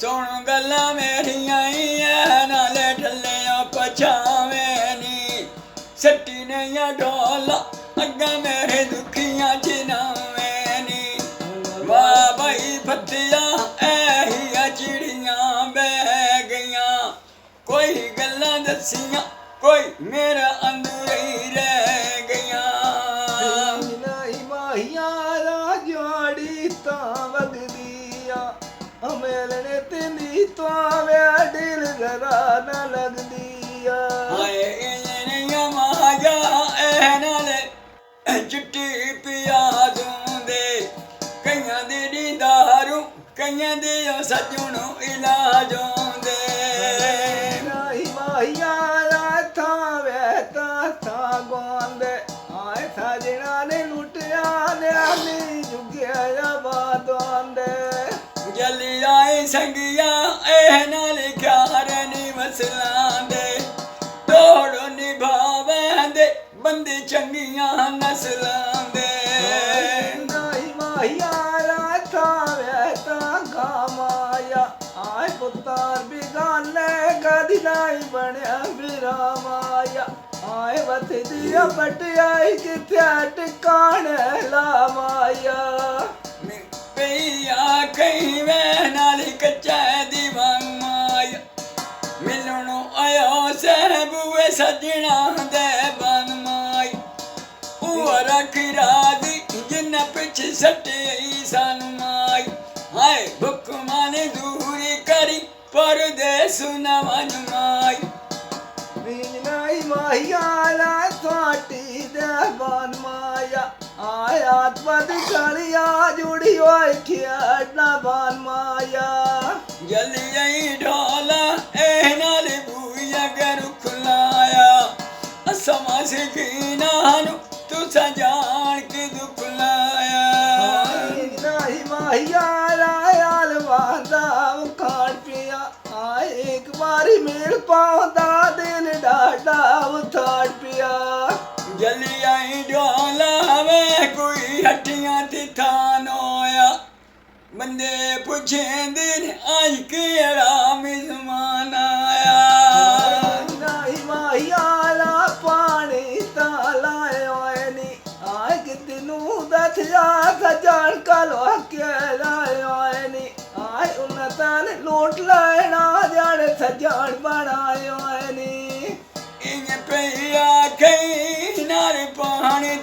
सुन गल्ला मेरिया नाले ढलिया पछावे नी सट्टी नैया ढोला अग्गा मेरे दुखियां चिनावे नी वाह भाई फतिया ऐहिया चिड़ियां बह गईयां कोई गल्ला दसियां कोई मेरा अंदर ही रह गईयां नहीं माहिया जोड़ी तो वगदिया मेलने तेनी तो वे दिल जरा न लगदिया हाय नैया महाजा ऐ नाले चिट्टी पिया दूंदे कईयां दी दीदारू कईयां दी सजणो इलाजों दे नहीं माहिया था वे था गोंदे आए सजना ने लुटिया ने आली जुगिया बादोंदे जली आई संगिया ऐ नाले ख्यार नी मसलां दे तोड़ निभावेंदे बंदे चंगियां नस्लां दे नहीं माहिया था वे था माया आए पुतार बिगाने कदी नहीं बनया बिरा माया आए बत दिया बटियाई किथे टिकाने ला माया पिया कहीं वे नाली कच्चा दीवान माया मिलनो आयो सहबुए सजना दे बन माया रख राजी जिन्ना पिछे सटे सन माई हाय भुख माने दूरी करी परदेस नवन माई नहीं माहिया थोटी दे बन माया आया पद कलिया जुड़ी होई खेड़ना बन माया जल्दी आई ढोला ए नाल भूया कर खुलाया असमा सिखीनानु तुसा जान के दुख लाया नहीं माहिया लाल वादा खान पिया आए एक बारी मेल पाਉਂਦਾ दिल डाडा उथाड़ पिया जल्दी आई ढोला वे कोई हट्टियां तिथान होया बंदे पुछेंदे ने आज केड़ा मेहमान आया नहीं माहिया ला पानी ताला होए नी आए कितनू दथिया सजन कलो के लाए होए नी आए उन्नता ने लूट लेना जाने सजन बनाए होए नी इन पिया कहीं नारे पानी